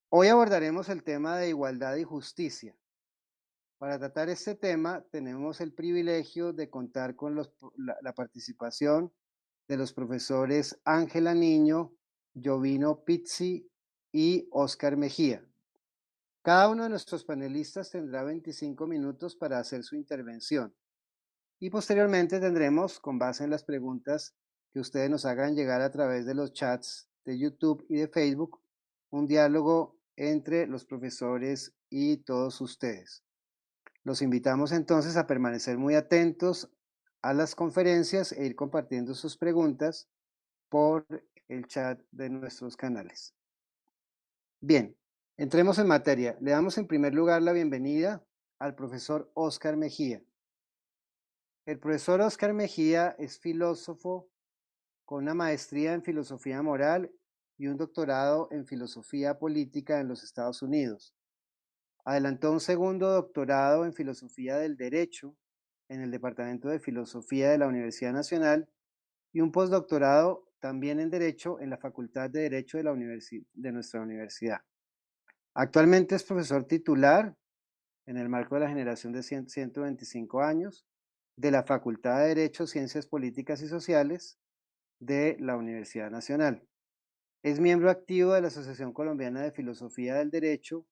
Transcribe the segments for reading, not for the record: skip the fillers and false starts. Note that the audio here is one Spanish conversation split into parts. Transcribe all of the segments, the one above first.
Hoy abordaremos el tema de igualdad y justicia. Para tratar este tema tenemos el privilegio de contar con la participación de los profesores Ángela Niño, Jovino Pizzi y Óscar Mejía. Cada uno de nuestros panelistas tendrá 25 minutos para hacer su intervención y posteriormente tendremos, con base en las preguntas que ustedes nos hagan llegar a través de los chats de YouTube y de Facebook, un diálogo entre los profesores y todos ustedes. Los invitamos entonces a permanecer muy atentos a las conferencias e ir compartiendo sus preguntas por el chat de nuestros canales. Bien, entremos en materia. Le damos en primer lugar la bienvenida al profesor Óscar Mejía. El profesor Óscar Mejía es filósofo con una maestría en filosofía moral y un doctorado en filosofía política en los Estados Unidos. Adelantó un segundo doctorado en filosofía del derecho en el Departamento de Filosofía de la Universidad Nacional y un postdoctorado también en derecho en la Facultad de Derecho de nuestra universidad. Actualmente es profesor titular en el marco de la generación de 125 años de la Facultad de Derecho, Ciencias Políticas y Sociales de la Universidad Nacional. Es miembro activo de la Asociación Colombiana de Filosofía del Derecho,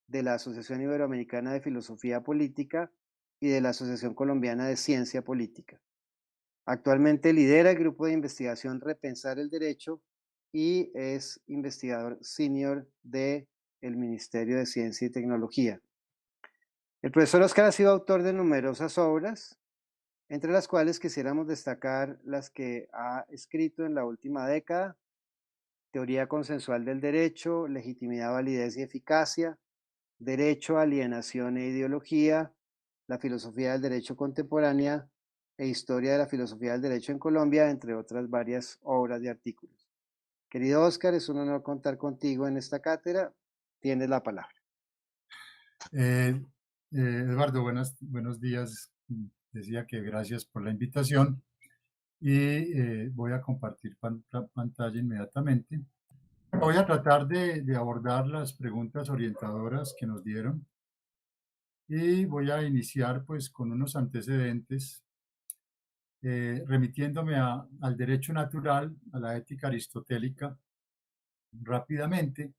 de la Asociación Iberoamericana de Filosofía Política y de la Asociación Colombiana de Ciencia Política. Actualmente lidera el grupo de investigación Repensar el Derecho y es investigador senior del Ministerio de Ciencia y Tecnología. El profesor Oscar ha sido autor de numerosas obras, entre las cuales quisiéramos destacar las que ha escrito en la última década: Teoría consensual del derecho, Legitimidad, validez y eficacia, Derecho, alienación e ideología, La filosofía del derecho contemporánea e Historia de la filosofía del derecho en Colombia, entre otras varias obras y artículos. Querido Oscar, es un honor contar contigo en esta cátedra. Tienes la palabra. Eh, Eduardo, buenos días. Decía que gracias por la invitación y voy a compartir pantalla inmediatamente. Voy a tratar de abordar las preguntas orientadoras que nos dieron y voy a iniciar pues con unos antecedentes, remitiéndome al derecho natural, a la ética aristotélica rápidamente,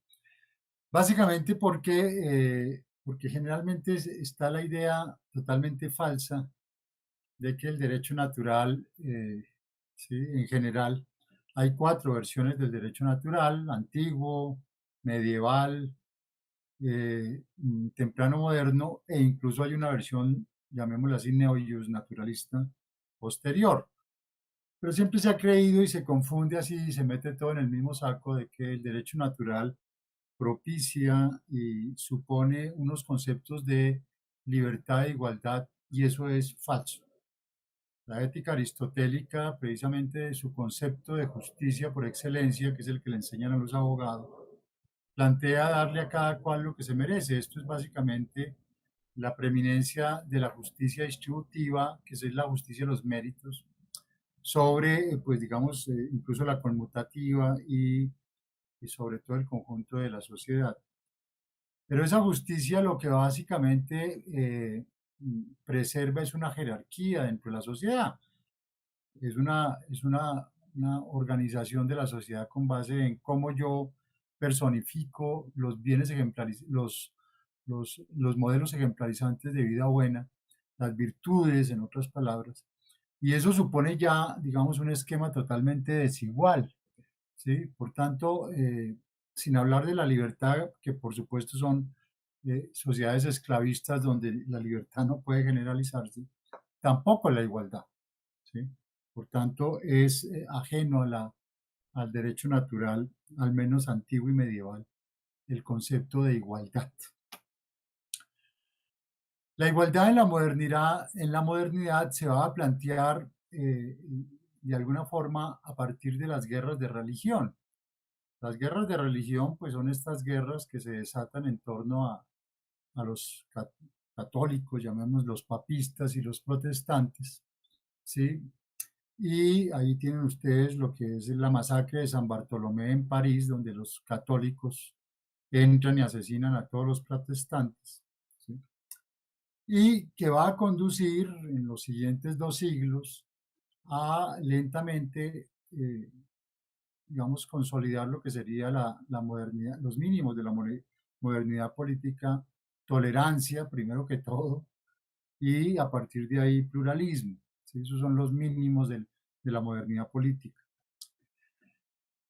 básicamente porque generalmente está la idea totalmente falsa de que el derecho natural, sí, en general, hay cuatro versiones del derecho natural: antiguo, medieval, temprano moderno, e incluso hay una versión, llamémosla así, neo-jus naturalista posterior. Pero siempre se ha creído y se confunde así y se mete todo en el mismo saco de que el derecho natural propicia y supone unos conceptos de libertad e igualdad, y eso es falso. La ética aristotélica, precisamente su concepto de justicia por excelencia, que es el que le enseñan a los abogados, plantea darle a cada cual lo que se merece. Esto es básicamente la preeminencia de la justicia distributiva, que es la justicia de los méritos, sobre, pues digamos, incluso la conmutativa y sobre todo el conjunto de la sociedad. Pero esa justicia lo que básicamente preserva es una jerarquía dentro de la sociedad. Es una organización de la sociedad con base en cómo yo personifico los bienes los modelos ejemplarizantes de vida buena, las virtudes, en otras palabras. Y eso supone ya, digamos, un esquema totalmente desigual, ¿sí? Por tanto, sin hablar de la libertad, que por supuesto son sociedades esclavistas donde la libertad no puede generalizarse, tampoco la igualdad, ¿sí? Por tanto, es ajeno al derecho natural, al menos antiguo y medieval, el concepto de igualdad. La igualdad en la modernidad se va a plantear de alguna forma a partir de las guerras de religión. Las guerras de religión, pues son estas guerras que se desatan en torno a los católicos, llamemos los papistas y los protestantes, ¿sí? Y ahí tienen ustedes lo que es la masacre de San Bartolomé en París, donde los católicos entran y asesinan a todos los protestantes, ¿sí? Y que va a conducir en los siguientes 2 siglos a lentamente, digamos, consolidar lo que sería la modernidad, los mínimos de la modernidad política, tolerancia, primero que todo, y a partir de ahí pluralismo. ¿Sí? Esos son los mínimos de la modernidad política.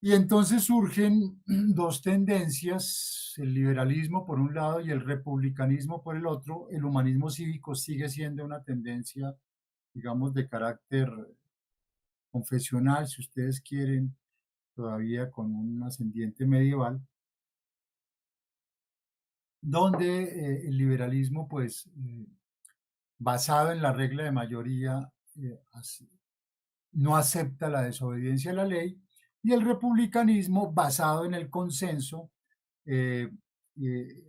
Y entonces surgen dos tendencias, el liberalismo por un lado y el republicanismo por el otro. El humanismo cívico sigue siendo una tendencia, digamos, de carácter confesional, si ustedes quieren, todavía con un ascendiente medieval, donde el liberalismo, pues, basado en la regla de mayoría, no acepta la desobediencia a la ley, y el republicanismo, basado en el consenso, eh,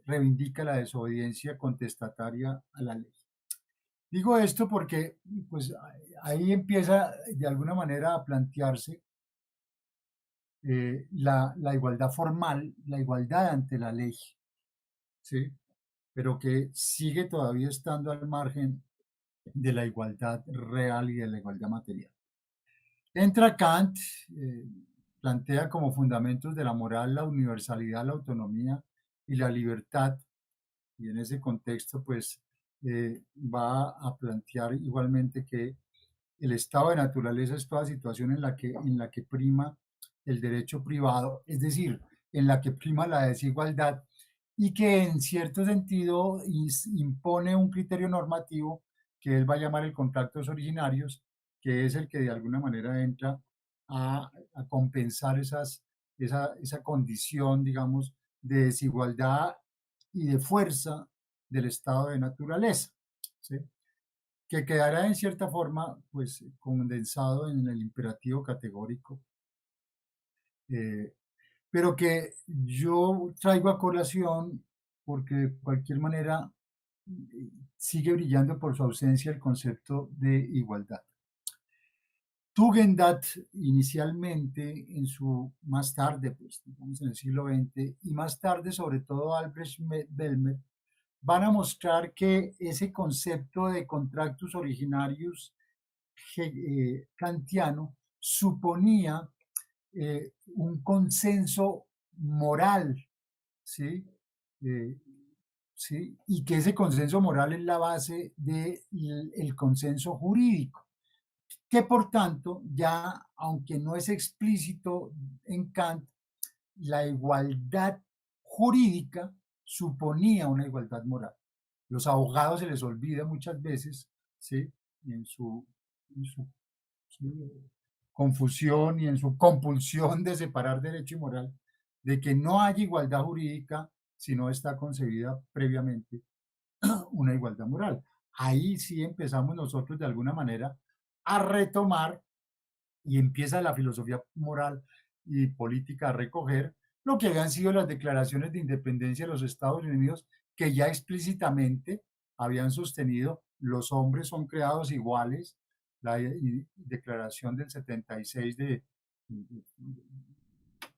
reivindica la desobediencia contestataria a la ley. Digo esto porque pues, ahí empieza de alguna manera a plantearse la igualdad formal, la igualdad ante la ley, ¿sí? Pero que sigue todavía estando al margen de la igualdad real y de la igualdad material. Entra Kant, eh, plantea como fundamentos de la moral la universalidad, la autonomía y la libertad, y en ese contexto pues va a plantear igualmente que el estado de naturaleza es toda situación en la que prima el derecho privado, es decir, en la que prima la desigualdad y que en cierto sentido impone un criterio normativo que él va a llamar el contratos originarios, que es el que de alguna manera entra a compensar esa condición, digamos, de desigualdad y de fuerza del estado de naturaleza, ¿sí? Que quedará en cierta forma pues condensado en el imperativo categórico, eh, pero que yo traigo a colación porque de cualquier manera sigue brillando por su ausencia el concepto de igualdad. Tugendhat inicialmente más tarde, pues digamos en el siglo XX, y más tarde sobre todo Albrecht Bellmer, van a mostrar que ese concepto de contractus originarius kantiano suponía un consenso moral, ¿sí? Eh, ¿sí? Y que ese consenso moral es la base del consenso jurídico, que por tanto ya, aunque no es explícito en Kant, la igualdad jurídica suponía una igualdad moral. Los abogados se les olvida muchas veces, ¿sí? En su confusión y en su compulsión de separar derecho y moral, de que no hay igualdad jurídica si no está concebida previamente una igualdad moral. Ahí sí empezamos nosotros de alguna manera a retomar y empieza la filosofía moral y política a recoger lo que habían sido las declaraciones de independencia de los Estados Unidos, que ya explícitamente habían sostenido los hombres son creados iguales, la declaración del 76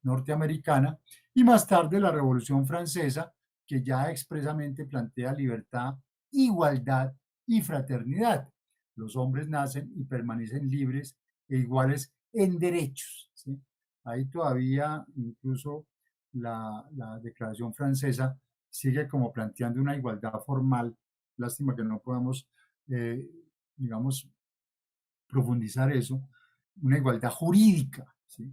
norteamericana, y más tarde la Revolución Francesa, que ya expresamente plantea libertad, igualdad y fraternidad. Los hombres nacen y permanecen libres e iguales en derechos, ¿sí? Ahí todavía incluso la Declaración Francesa sigue como planteando una igualdad formal. Lástima que no podamos, eh, digamos, profundizar eso, una igualdad jurídica, ¿sí?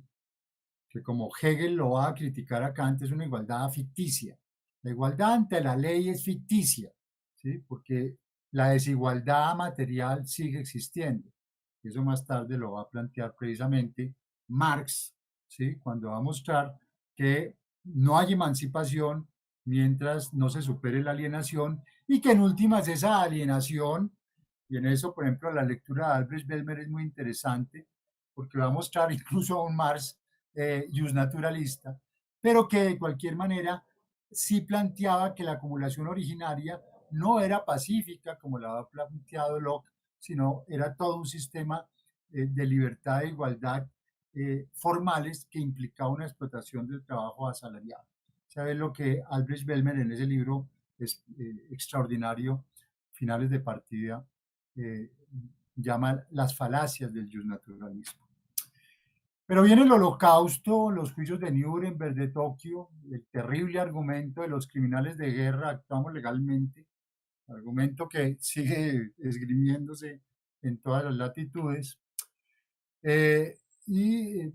Que como Hegel lo va a criticar a Kant, es una igualdad ficticia. La igualdad ante la ley es ficticia, ¿sí? Porque la desigualdad material sigue existiendo. Eso más tarde lo va a plantear precisamente Marx, ¿sí? Cuando va a mostrar que no hay emancipación mientras no se supere la alienación y que en últimas esa alienación, y en eso, por ejemplo, la lectura de Albrecht Bellmer es muy interesante, porque va a mostrar incluso a un Marx justnaturalista, pero que de cualquier manera sí planteaba que la acumulación originaria no era pacífica, como la ha planteado Locke, sino era todo un sistema de libertad e igualdad formales que implicaba una explotación del trabajo asalariado. ¿Sabes lo que Albrecht Bellmer en ese libro es extraordinario, Finales de partida, eh, llama las falacias del justnaturalismo? Pero viene el Holocausto, los juicios de Nuremberg, de Tokio, el terrible argumento de los criminales de guerra, actuamos legalmente, argumento que sigue esgrimiéndose en todas las latitudes.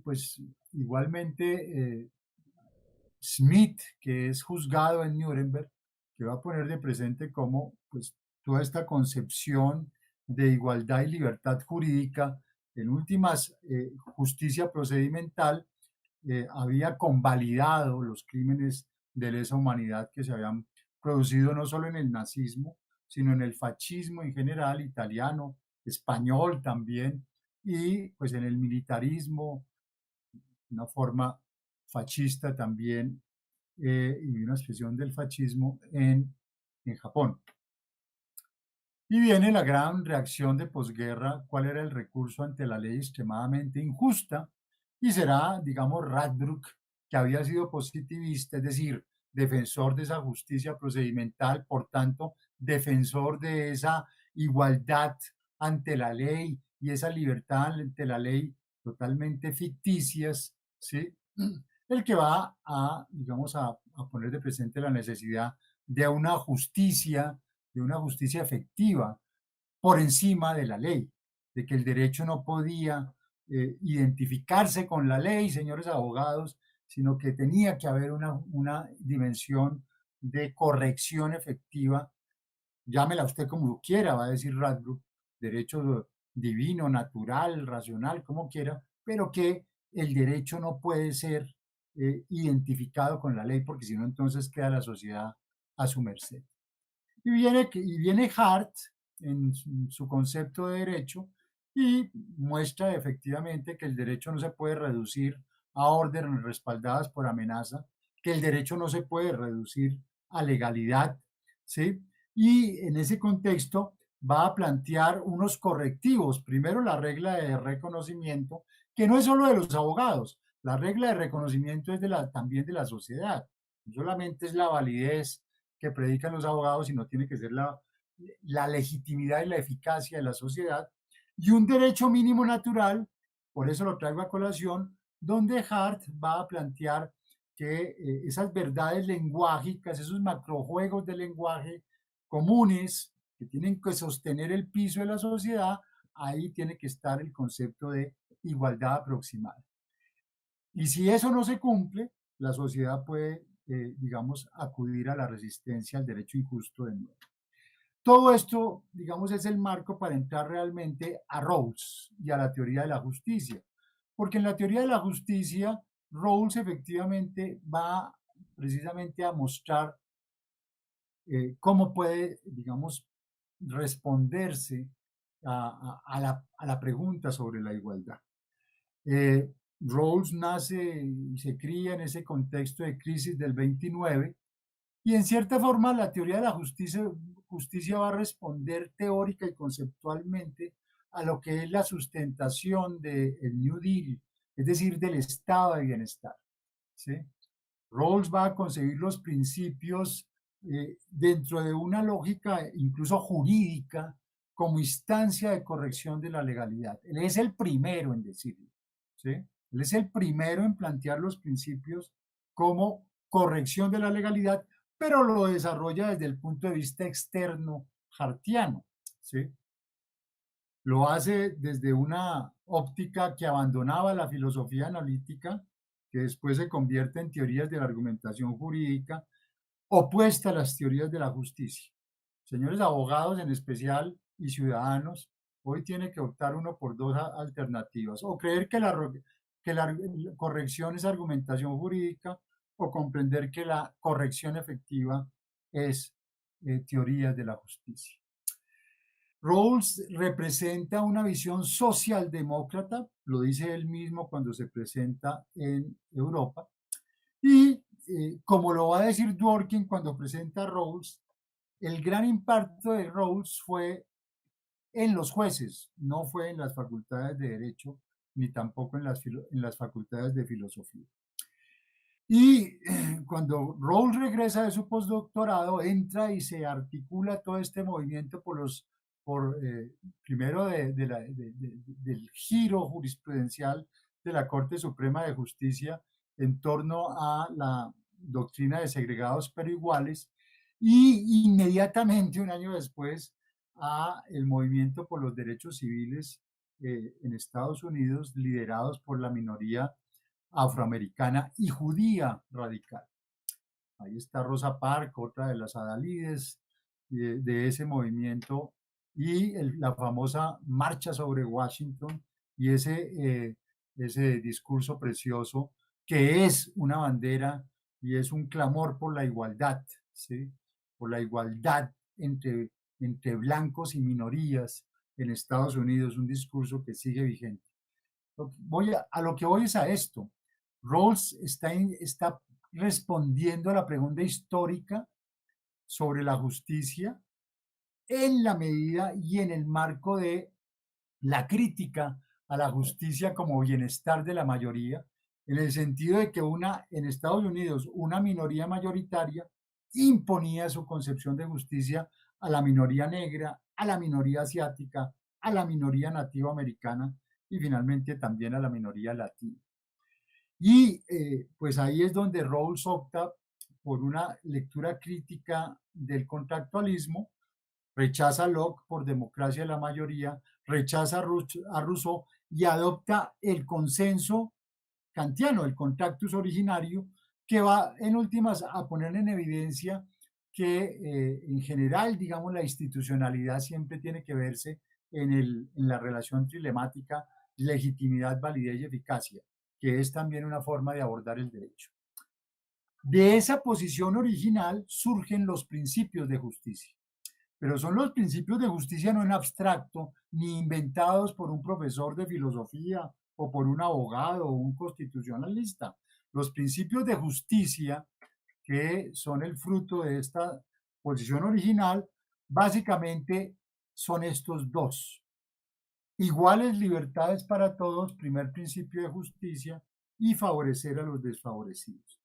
Pues igualmente Smith, que es juzgado en Nuremberg, que va a poner de presente cómo pues, toda esta concepción de igualdad y libertad jurídica, en últimas justicia procedimental, había convalidado los crímenes de lesa humanidad que se habían producido no solo en el nazismo, sino en el fascismo en general, italiano, español también, y pues en el militarismo, una forma fascista también, y una expresión del fascismo en Japón. Y viene la gran reacción de posguerra, cuál era el recurso ante la ley extremadamente injusta, y será, digamos, Radbruch, que había sido positivista, es decir, defensor de esa justicia procedimental, por tanto, defensor de esa igualdad ante la ley y esa libertad ante la ley totalmente ficticias, ¿sí? El que va a, digamos, a poner de presente la necesidad de una justicia efectiva por encima de la ley, de que el derecho no podía identificarse con la ley, señores abogados, sino que tenía que haber una dimensión de corrección efectiva, llámela usted como quiera, va a decir Radbruch, derecho divino, natural, racional, como quiera, pero que el derecho no puede ser identificado con la ley, porque si no, entonces queda la sociedad a su merced. Y viene Hart en su concepto de derecho y muestra efectivamente que el derecho no se puede reducir a órdenes respaldadas por amenaza, que el derecho no se puede reducir a legalidad, ¿sí? Y en ese contexto va a plantear unos correctivos. Primero, la regla de reconocimiento, que no es solo de los abogados, la regla de reconocimiento es también de la sociedad. No solamente es la validez que predican los abogados, sino tiene que ser la legitimidad y la eficacia de la sociedad, y un derecho mínimo natural, por eso lo traigo a colación, donde Hart va a plantear que esas verdades lenguágicas, esos macrojuegos de lenguaje comunes que tienen que sostener el piso de la sociedad, ahí tiene que estar el concepto de igualdad aproximada. Y si eso no se cumple, la sociedad puede, digamos, acudir a la resistencia al derecho injusto de nuevo. Todo esto, digamos, es el marco para entrar realmente a Rawls y a la teoría de la justicia. Porque en la teoría de la justicia, Rawls efectivamente va precisamente a mostrar cómo puede, digamos, responderse a la pregunta sobre la igualdad. Eh, Rawls nace y se cría en ese contexto de crisis del 29 y en cierta forma la teoría de la justicia va a responder teórica y conceptualmente a lo que es la sustentación del New Deal, es decir, del estado de bienestar. ¿Sí? Rawls va a concebir los principios dentro de una lógica incluso jurídica como instancia de corrección de la legalidad. Él es el primero en decirlo. ¿Sí? Él es el primero en plantear los principios como corrección de la legalidad, pero lo desarrolla desde el punto de vista externo hartiano. ¿Sí? Lo hace desde una óptica que abandonaba la filosofía analítica, que después se convierte en teorías de la argumentación jurídica, opuesta a las teorías de la justicia. Señores abogados en especial y ciudadanos, hoy tiene que optar uno por dos alternativas, o creer que la corrección es argumentación jurídica, o comprender que la corrección efectiva es teoría de la justicia. Rawls representa una visión socialdemócrata, lo dice él mismo cuando se presenta en Europa, y como lo va a decir Dworkin cuando presenta a Rawls, el gran impacto de Rawls fue en los jueces, no fue en las facultades de Derecho, ni tampoco en las facultades de Filosofía. Y cuando Rawls regresa de su postdoctorado, entra y se articula todo este movimiento primero del giro jurisprudencial de la Corte Suprema de Justicia en torno a la doctrina de segregados pero iguales, y inmediatamente, un año después, a el movimiento por los derechos civiles en Estados Unidos, liderados por la minoría afroamericana y judía radical. Ahí está Rosa Parks, otra de las adalides de ese movimiento, y la famosa marcha sobre Washington y ese discurso precioso que es una bandera y es un clamor por la igualdad, ¿sí? Por la igualdad entre blancos y minorías en Estados Unidos, un discurso que sigue vigente. A lo que voy es a esto. Rawls está respondiendo a la pregunta histórica sobre la justicia en la medida y en el marco de la crítica a la justicia como bienestar de la mayoría, en el sentido de que en Estados Unidos una minoría mayoritaria imponía su concepción de justicia a la minoría negra, a la minoría asiática, a la minoría nativa americana y finalmente también a la minoría latina. Y pues ahí es donde Rawls opta por una lectura crítica del contractualismo, rechaza a Locke por democracia de la mayoría, rechaza a Rousseau y adopta el consenso kantiano, el contractus originario, que va en últimas a poner en evidencia que en general, digamos, la institucionalidad siempre tiene que verse en la relación trilemática legitimidad, validez y eficacia, que es también una forma de abordar el derecho. De esa posición original surgen los principios de justicia, pero son los principios de justicia no en abstracto, ni inventados por un profesor de filosofía o por un abogado o un constitucionalista. Los principios de justicia, que son el fruto de esta posición original, básicamente son estos dos. Iguales libertades para todos, primer principio de justicia, y favorecer a los desfavorecidos.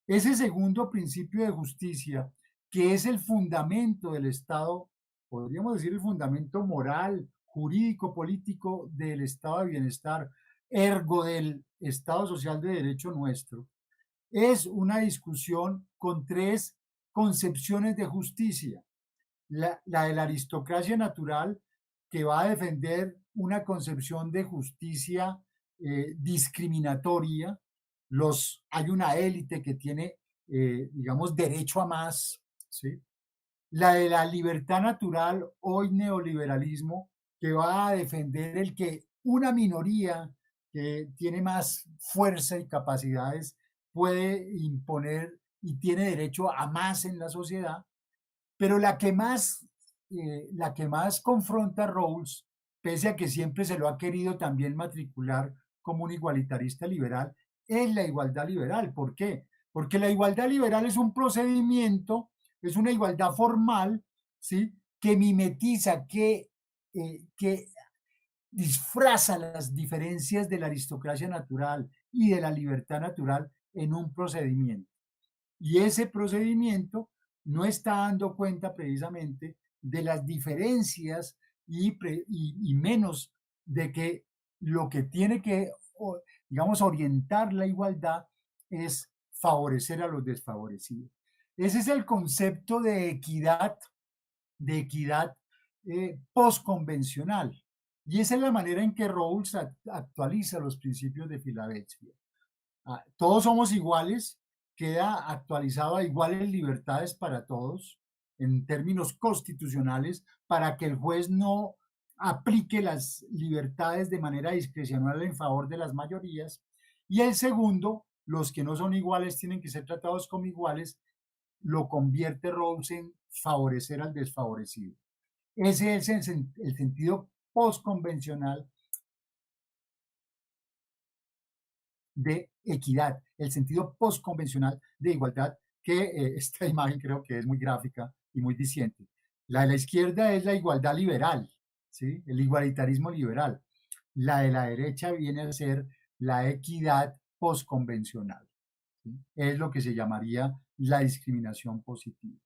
Ese segundo principio de justicia, que es el fundamento del Estado, podríamos decir el fundamento moral, jurídico, político del Estado de bienestar, ergo del Estado social de derecho nuestro, es una discusión con tres concepciones de justicia. La de la aristocracia natural, que va a defender una concepción de justicia discriminatoria. Hay una élite que tiene, digamos, derecho a más, ¿sí? La de la libertad natural, hoy neoliberalismo, que va a defender el que una minoría que tiene más fuerza y capacidades puede imponer y tiene derecho a más en la sociedad. Pero la que más confronta a Rawls, pese a que siempre se lo ha querido también matricular como un igualitarista liberal, es la igualdad liberal. ¿Por qué? Porque la igualdad liberal es un procedimiento, es una igualdad formal, ¿sí? Que mimetiza, que disfraza las diferencias de la aristocracia natural y de la libertad natural en un procedimiento. Y ese procedimiento no está dando cuenta precisamente de las diferencias y menos de que lo que tiene que, digamos, orientar la igualdad es favorecer a los desfavorecidos. Ese es el concepto de equidad postconvencional. Y esa es la manera en que Rawls actualiza los principios de Filadelfia. Todos somos iguales, queda actualizado a iguales libertades para todos en términos constitucionales para que el juez no aplique las libertades de manera discrecional en favor de las mayorías. Y el segundo, los que no son iguales tienen que ser tratados como iguales, lo convierte Rawls en favorecer al desfavorecido. Ese es el sentido postconvencional de equidad, el sentido postconvencional de igualdad, que esta imagen creo que es muy gráfica y muy diciente. La de la izquierda es la igualdad liberal, ¿sí? El igualitarismo liberal. La de la derecha viene a ser la equidad postconvencional. ¿sí? Es lo que se llamaría la discriminación positiva.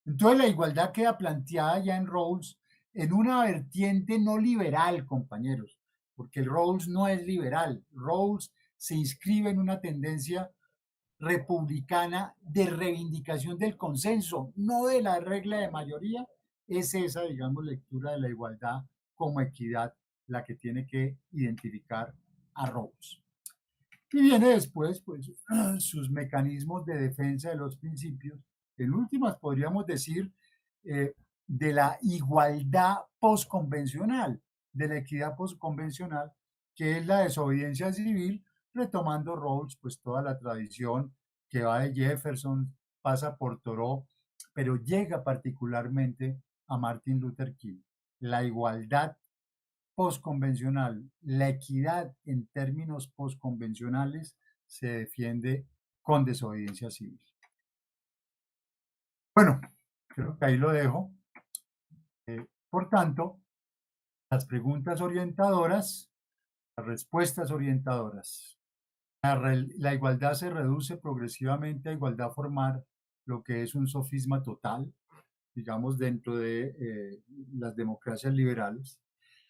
Entonces la igualdad queda planteada ya en Rawls en una vertiente no liberal, compañeros, porque el Rawls no es liberal. Rawls se inscribe en una tendencia republicana de reivindicación del consenso, no de la regla de mayoría. Es esa, digamos, lectura de la igualdad como equidad la que tiene que identificar a Rawls. Y viene después, pues, sus mecanismos de defensa de los principios. En últimas, podríamos decir, de la igualdad postconvencional, de la equidad postconvencional, que es la desobediencia civil, retomando Rawls, pues toda la tradición que va de Jefferson, pasa por Thoreau, pero llega particularmente a Martin Luther King. La igualdad postconvencional, la equidad en términos postconvencionales se defiende con desobediencia civil. Bueno, creo que ahí lo dejo. Por tanto, las preguntas orientadoras, las respuestas orientadoras. La igualdad se reduce progresivamente a igualdad formal, lo que es un sofisma total, digamos, dentro de las democracias liberales.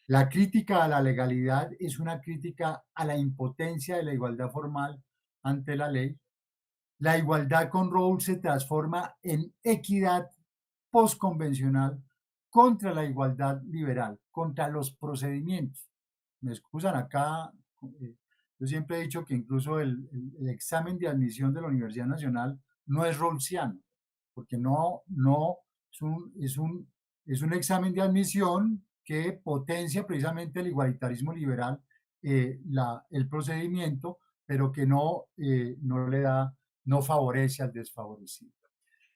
La crítica a la legalidad es una crítica a la impotencia de la igualdad formal ante la ley. La igualdad con Rawls se transforma en equidad postconvencional contra la igualdad liberal, contra los procedimientos. Me excusan acá, eh, yo siempre he dicho que incluso el examen de admisión de la Universidad Nacional no es rawlsiano, porque no es un examen de admisión que potencia precisamente el igualitarismo liberal, el procedimiento, pero que no le da, no favorece al desfavorecido.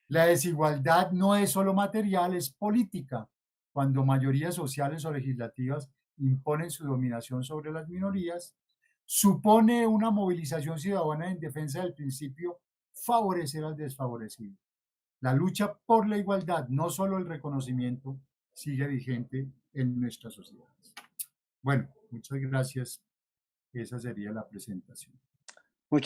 La desigualdad no es solo material, es política. Cuando mayorías sociales o legislativas imponen su dominación sobre las minorías, supone una movilización ciudadana en defensa del principio favorecer al desfavorecido. La lucha por la igualdad, no solo el reconocimiento, sigue vigente en nuestras sociedades. Bueno, muchas gracias. Esa sería la presentación.